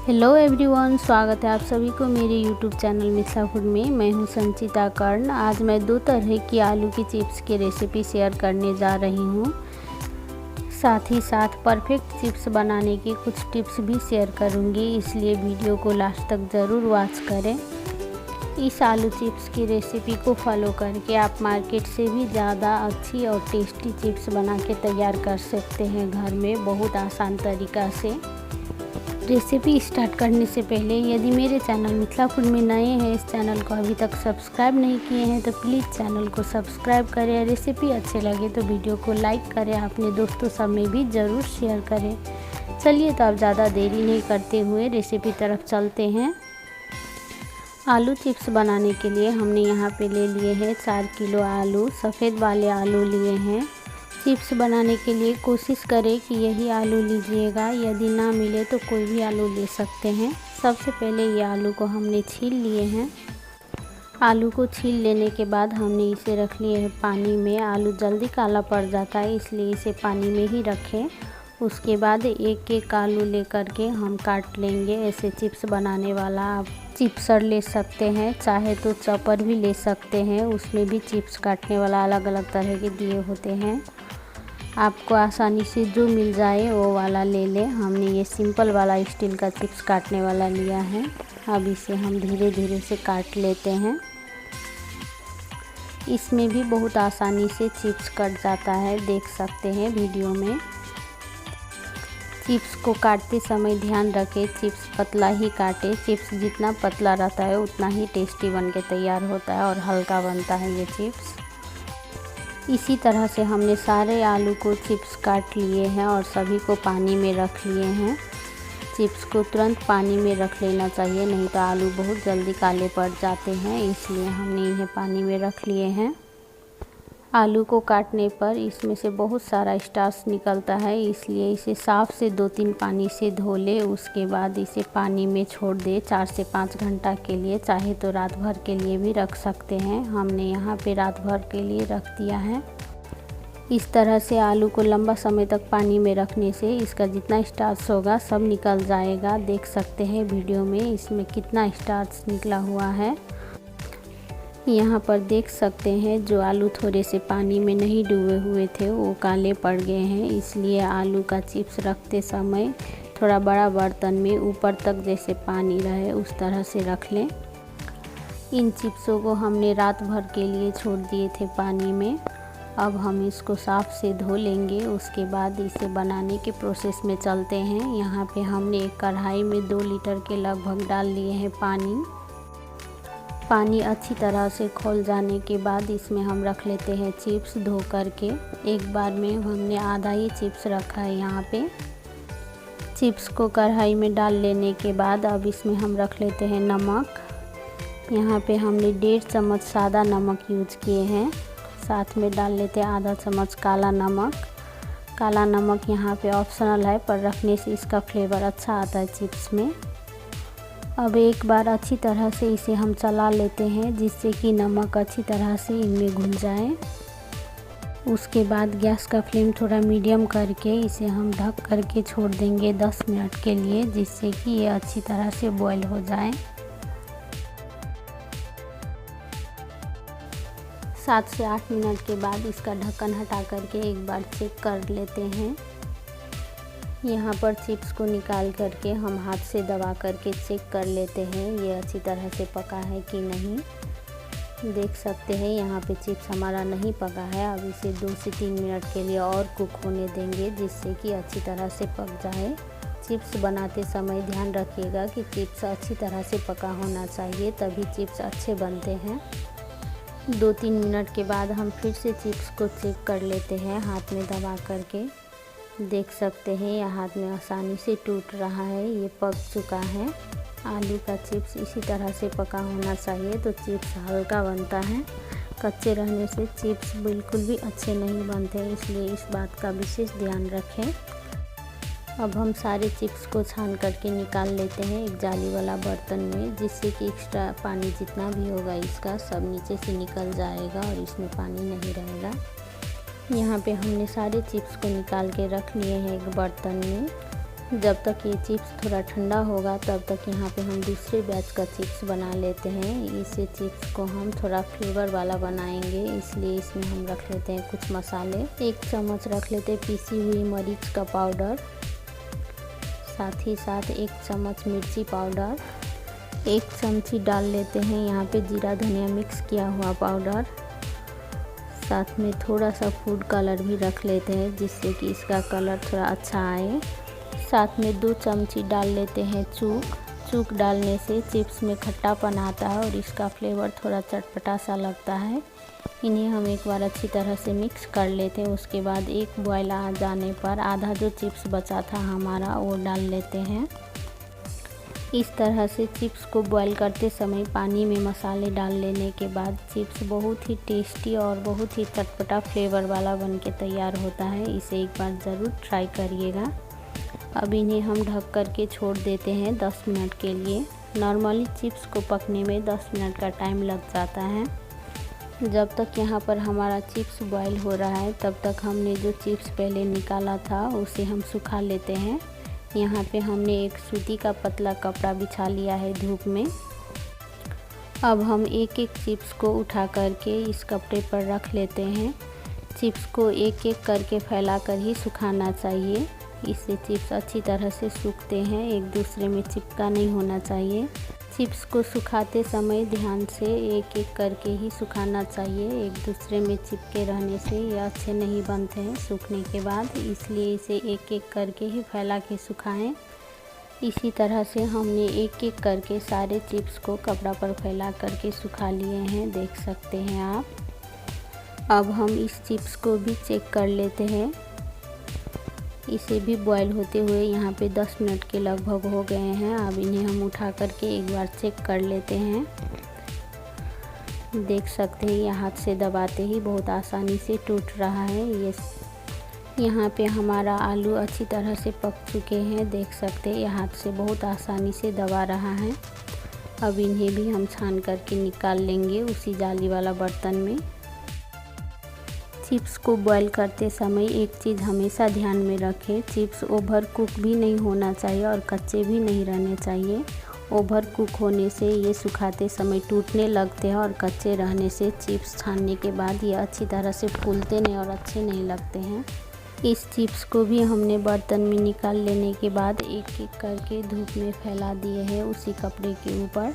Hello everyone, स्वागत है आप सभी को मेरे यूट्यूब चैनल मिथिला फूड में। मैं हूं संचिता कर्ण। आज मैं दो तरह की आलू की चिप्स की रेसिपी शेयर करने जा रही हूं। साथ ही साथ परफेक्ट चिप्स बनाने की कुछ टिप्स भी शेयर करूंगी, इसलिए वीडियो को लास्ट तक ज़रूर वॉच करें। इस आलू चिप्स की रेसिपी को फॉलो करके आप मार्केट से भी ज़्यादा अच्छी और टेस्टी चिप्स बना के तैयार कर सकते हैं घर में, बहुत आसान तरीक़ा से। रेसिपी स्टार्ट करने से पहले यदि मेरे चैनल मिथिला फूड में नए हैं, इस चैनल को अभी तक सब्सक्राइब नहीं किए हैं तो प्लीज़ चैनल को सब्सक्राइब करें। रेसिपी अच्छे लगे तो वीडियो को लाइक करें, अपने दोस्तों सब में भी ज़रूर शेयर करें। चलिए तो अब ज़्यादा देरी नहीं करते हुए रेसिपी तरफ चलते हैं। आलू चिप्स बनाने के लिए हमने यहाँ पे ले लिए हैं 4 किलो आलू। सफ़ेद वाले आलू लिए हैं। चिप्स बनाने के लिए कोशिश करें कि यही आलू लीजिएगा, यदि ना मिले तो कोई भी आलू ले सकते हैं। सबसे पहले ये आलू को हमने छील लिए हैं। आलू को छील लेने के बाद हमने इसे रख लिए हैं पानी में। आलू जल्दी काला पड़ जाता है, इसलिए इसे पानी में ही रखें। उसके बाद एक एक आलू लेकर के हम काट लेंगे। ऐसे चिप्स बनाने वाला आप चिप्सर ले सकते हैं, चाहे तो चॉपर भी ले सकते हैं, उसमें भी चिप्स काटने वाला अलग अलग तरह के दिए होते हैं। आपको आसानी से जो मिल जाए वो वाला ले लें। हमने ये सिंपल वाला स्टील का चिप्स काटने वाला लिया है। अब इसे हम धीरे धीरे से काट लेते हैं। इसमें भी बहुत आसानी से चिप्स कट जाता है, देख सकते हैं वीडियो में। चिप्स को काटते समय ध्यान रखें, चिप्स पतला ही काटें। चिप्स जितना पतला रहता है उतना ही टेस्टी बन के तैयार होता है और हल्का बनता है ये चिप्स। इसी तरह से हमने सारे आलू को चिप्स काट लिए हैं और सभी को पानी में रख लिए हैं। चिप्स को तुरंत पानी में रख लेना चाहिए, नहीं तो आलू बहुत जल्दी काले पड़ जाते हैं, इसलिए हमने इन्हें पानी में रख लिए हैं। आलू को काटने पर इसमें से बहुत सारा स्टार्च निकलता है, इसलिए इसे साफ़ से 2-3 पानी से धो ले। उसके बाद इसे पानी में छोड़ दे 4 से 5 घंटा के लिए, चाहे तो रात भर के लिए भी रख सकते हैं। हमने यहाँ पे रात भर के लिए रख दिया है। इस तरह से आलू को लंबा समय तक पानी में रखने से इसका जितना स्टार्च होगा सब निकल जाएगा। देख सकते हैं वीडियो में इसमें कितना स्टार्च निकला हुआ है। यहाँ पर देख सकते हैं जो आलू थोड़े से पानी में नहीं डूबे हुए थे वो काले पड़ गए हैं, इसलिए आलू का चिप्स रखते समय थोड़ा बड़ा बर्तन में ऊपर तक जैसे पानी रहे उस तरह से रख लें। इन चिप्सों को हमने रात भर के लिए छोड़ दिए थे पानी में। अब हम इसको साफ़ से धो लेंगे। उसके बाद इसे बनाने के प्रोसेस में चलते हैं। यहाँ पे हमने एक कढ़ाई में 2 लीटर के लगभग डाल लिए हैं पानी अच्छी तरह से खौल जाने के बाद इसमें हम रख लेते हैं चिप्स धो करके। एक बार में हमने आधा ही चिप्स रखा है यहाँ पे। चिप्स को कढ़ाई में डाल लेने के बाद अब इसमें हम रख लेते हैं नमक। यहाँ पे हमने 1.5 चम्मच सादा नमक यूज किए हैं। साथ में डाल लेते हैं आधा चम्मच काला नमक। काला नमक यहाँ पे ऑप्शनल है, पर रखने से इसका फ्लेवर अच्छा आता है चिप्स में। अब एक बार अच्छी तरह से इसे हम चला लेते हैं, जिससे कि नमक अच्छी तरह से इनमें घुल जाए। उसके बाद गैस का फ्लेम थोड़ा मीडियम करके इसे हम ढक करके छोड़ देंगे 10 मिनट के लिए, जिससे कि ये अच्छी तरह से बॉईल हो जाए। 7 से 8 मिनट के बाद इसका ढक्कन हटा करके एक बार चेक कर लेते हैं। यहाँ पर चिप्स को निकाल करके हम हाथ से दबा करके चेक कर लेते हैं ये अच्छी तरह से पका है कि नहीं। देख सकते हैं यहाँ पे चिप्स हमारा नहीं पका है। अब इसे 2 से 3 मिनट के लिए और कुक होने देंगे, जिससे कि अच्छी तरह से पक जाए। चिप्स बनाते समय ध्यान रखिएगा कि चिप्स अच्छी तरह से पका होना चाहिए, तभी चिप्स अच्छे बनते हैं। 2-3 मिनट के बाद हम फिर से चिप्स को चेक कर लेते हैं हाथ में दबा करके। देख सकते हैं यह हाथ में आसानी से टूट रहा है, ये पक चुका है। आलू का चिप्स इसी तरह से पका होना चाहिए तो चिप्स हल्का बनता है। कच्चे रहने से चिप्स बिल्कुल भी अच्छे नहीं बनते, इसलिए इस बात का विशेष ध्यान रखें। अब हम सारे चिप्स को छान करके निकाल लेते हैं एक जाली वाला बर्तन में, जिससे कि एक्स्ट्रा पानी जितना भी होगा इसका सब नीचे से निकल जाएगा और इसमें पानी नहीं रहेगा। यहाँ पे हमने सारे चिप्स को निकाल के रख लिए हैं एक बर्तन में। जब तक ये चिप्स थोड़ा ठंडा होगा तब तक यहाँ पे हम दूसरे बैच का चिप्स बना लेते हैं। इसे चिप्स को हम थोड़ा फ्लेवर वाला बनाएंगे, इसलिए इसमें हम रख लेते हैं कुछ मसाले। 1 चम्मच रख लेते हैं पीसी हुई मरीच का पाउडर, साथ ही साथ 1 चम्मच मिर्ची पाउडर, 1 चमची डाल लेते हैं यहाँ पे जीरा धनिया मिक्स किया हुआ पाउडर। साथ में थोड़ा सा फूड कलर भी रख लेते हैं जिससे कि इसका कलर थोड़ा अच्छा आए। साथ में 2 चमची डाल लेते हैं चूक डालने से चिप्स में खट्टापन आता है और इसका फ्लेवर थोड़ा चटपटा सा लगता है। इन्हें हम एक बार अच्छी तरह से मिक्स कर लेते हैं। उसके बाद एक बॉयल आ जाने पर आधा जो चिप्स बचा था हमारा वो डाल लेते हैं। इस तरह से चिप्स को बॉईल करते समय पानी में मसाले डाल लेने के बाद चिप्स बहुत ही टेस्टी और बहुत ही चटपटा फ्लेवर वाला बनके तैयार होता है। इसे एक बार ज़रूर ट्राई करिएगा। अब इन्हें हम ढक कर के छोड़ देते हैं 10 मिनट के लिए। नॉर्मली चिप्स को पकने में 10 मिनट का टाइम लग जाता है। जब तक यहाँ पर हमारा चिप्स बॉईल हो रहा है तब तक हमने जो चिप्स पहले निकाला था उसे हम सुखा लेते हैं। यहाँ पे हमने एक सूती का पतला कपड़ा बिछा लिया है धूप में। अब हम एक एक चिप्स को उठा करके इस कपड़े पर रख लेते हैं। चिप्स को एक एक करके फैला कर ही सुखाना चाहिए, इससे चिप्स अच्छी तरह से सूखते हैं, एक दूसरे में चिपका नहीं होना चाहिए। चिप्स को सुखाते समय ध्यान से एक एक करके ही सुखाना चाहिए, एक दूसरे में चिपके रहने से ये अच्छे नहीं बनते हैं सूखने के बाद, इसलिए इसे एक एक करके ही फैला के सुखाएं। इसी तरह से हमने एक एक करके सारे चिप्स को कपड़ा पर फैला करके सुखा लिए हैं, देख सकते हैं आप। अब हम इस चिप्स को भी चेक कर लेते हैं। इसे भी बॉईल होते हुए यहाँ पे 10 मिनट के लगभग हो गए हैं। अब इन्हें हम उठा करके एक बार चेक कर लेते हैं। देख सकते हैं ये हाथ से दबाते ही बहुत आसानी से टूट रहा है। ये यहाँ पे हमारा आलू अच्छी तरह से पक चुके हैं, देख सकते हैं ये हाथ से बहुत आसानी से दबा रहा है। अब इन्हें भी हम छान करके निकाल लेंगे उसी जाली वाला बर्तन में। चिप्स को बॉईल करते समय एक चीज़ हमेशा ध्यान में रखें, चिप्स ओवर कुक भी नहीं होना चाहिए और कच्चे भी नहीं रहने चाहिए। ओवर कुक होने से ये सुखाते समय टूटने लगते हैं और कच्चे रहने से चिप्स छानने के बाद ये अच्छी तरह से फूलते नहीं और अच्छे नहीं लगते हैं। इस चिप्स को भी हमने बर्तन में निकाल लेने के बाद एक एक करके धूप में फैला दिए हैं उसी कपड़े के ऊपर।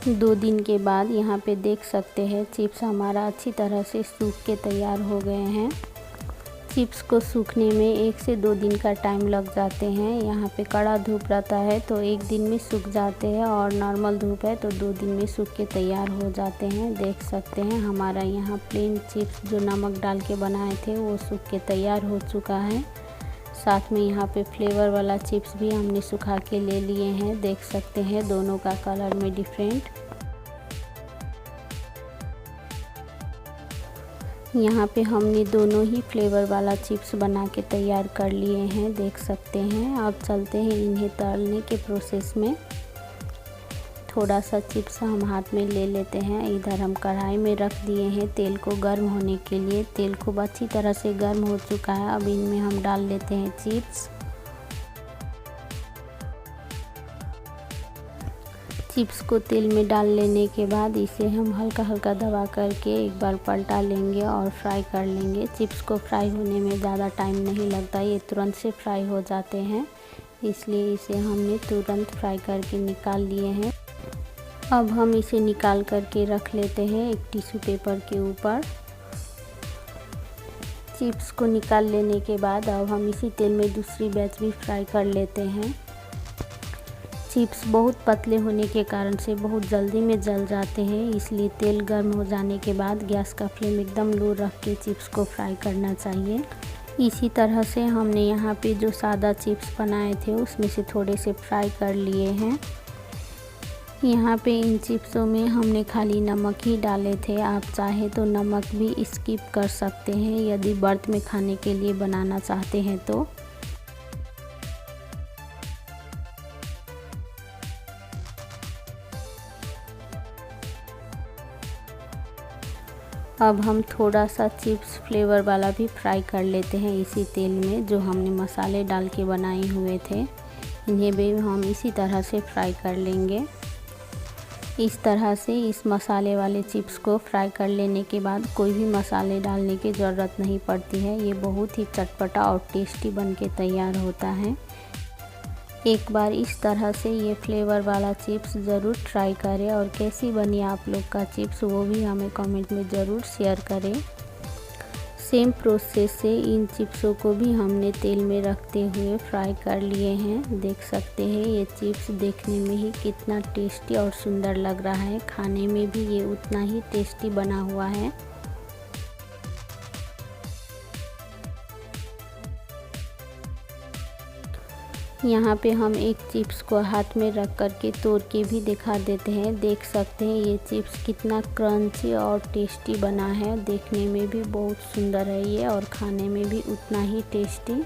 2 दिन के बाद यहाँ पे देख सकते हैं चिप्स हमारा अच्छी तरह से सूख के तैयार हो गए हैं। चिप्स को सूखने में 1 से 2 दिन का टाइम लग जाते हैं। यहाँ पे कड़ा धूप रहता है तो 1 दिन में सूख जाते हैं और नॉर्मल धूप है तो 2 दिन में सूख के तैयार हो जाते हैं। देख सकते हैं हमारा यहाँ प्लेन चिप्स जो नमक डाल के बनाए थे वो सूख के तैयार हो चुका है। साथ में यहाँ पे फ्लेवर वाला चिप्स भी हमने सुखा के ले लिए हैं, देख सकते हैं दोनों का कलर में डिफरेंट। यहाँ पे हमने दोनों ही फ्लेवर वाला चिप्स बना के तैयार कर लिए हैं, देख सकते हैं। अब चलते हैं इन्हें तलने के प्रोसेस में। थोड़ा सा चिप्स हम हाथ में ले लेते हैं। इधर हम कढ़ाई में रख दिए हैं तेल को गर्म होने के लिए। तेल खूब अच्छी तरह से गर्म हो चुका है। अब इनमें हम डाल लेते हैं चिप्स। चिप्स को तेल में डाल लेने के बाद इसे हम हल्का हल्का दबा करके एक बार पलटा लेंगे और फ्राई कर लेंगे। चिप्स को फ्राई होने में ज़्यादा टाइम नहीं लगता, ये तुरंत से फ्राई हो जाते हैं, इसलिए इसे हमने तुरंत फ्राई करके निकाल लिए हैं। अब हम इसे निकाल करके रख लेते हैं एक टिश्यू पेपर के ऊपर। चिप्स को निकाल लेने के बाद अब हम इसी तेल में दूसरी बैच भी फ्राई कर लेते हैं। चिप्स बहुत पतले होने के कारण से बहुत जल्दी में जल जाते हैं, इसलिए तेल गर्म हो जाने के बाद गैस का फ्लेम एकदम लो रख के चिप्स को फ्राई करना चाहिए। इसी तरह से हमने यहाँ पे जो सादा चिप्स बनाए थे उसमें से थोड़े से फ्राई कर लिए हैं। यहाँ पे इन चिप्सों में हमने खाली नमक ही डाले थे, आप चाहे तो नमक भी स्किप कर सकते हैं यदि व्रत में खाने के लिए बनाना चाहते हैं तो। अब हम थोड़ा सा चिप्स फ्लेवर वाला भी फ्राई कर लेते हैं इसी तेल में, जो हमने मसाले डाल के बनाए हुए थे। इन्हें भी हम इसी तरह से फ्राई कर लेंगे। इस तरह से इस मसाले वाले चिप्स को फ्राई कर लेने के बाद कोई भी मसाले डालने की ज़रूरत नहीं पड़ती है। ये बहुत ही चटपटा और टेस्टी बन के तैयार होता है। एक बार इस तरह से ये फ्लेवर वाला चिप्स ज़रूर ट्राई करें और कैसी बनी आप लोग का चिप्स वो भी हमें कमेंट में ज़रूर शेयर करें। सेम प्रोसेस से इन चिप्सों को भी हमने तेल में रखते हुए फ्राई कर लिए हैं। देख सकते हैं ये चिप्स देखने में ही कितना टेस्टी और सुंदर लग रहा है, खाने में भी ये उतना ही टेस्टी बना हुआ है। यहाँ पे हम एक चिप्स को हाथ में रख कर के तोड़ के भी दिखा देते हैं। देख सकते हैं ये चिप्स कितना क्रंची और टेस्टी बना है। देखने में भी बहुत सुंदर है ये और खाने में भी उतना ही टेस्टी।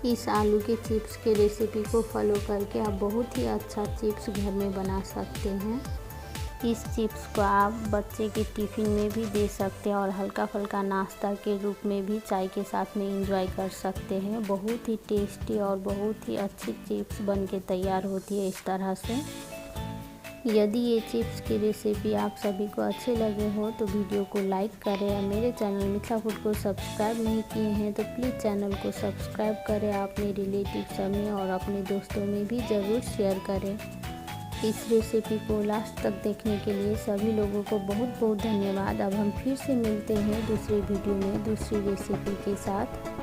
इस आलू के चिप्स के रेसिपी को फॉलो करके आप बहुत ही अच्छा चिप्स घर में बना सकते हैं। इस चिप्स को आप बच्चे के टिफ़िन में भी दे सकते हैं और हल्का फुल्का नाश्ता के रूप में भी चाय के साथ में एंजॉय कर सकते हैं। बहुत ही टेस्टी और बहुत ही अच्छी चिप्स बन के तैयार होती है इस तरह से। यदि ये चिप्स की रेसिपी आप सभी को अच्छे लगे हो तो वीडियो को लाइक करें और मेरे चैनल मिथिला फूड को सब्सक्राइब नहीं किए हैं तो प्लीज़ चैनल को सब्सक्राइब करें। अपने रिलेटिव्स में और अपने दोस्तों में भी ज़रूर शेयर करें। इस रेसिपी को लास्ट तक देखने के लिए सभी लोगों को बहुत बहुत धन्यवाद। अब हम फिर से मिलते हैं दूसरे वीडियो में दूसरी रेसिपी के साथ।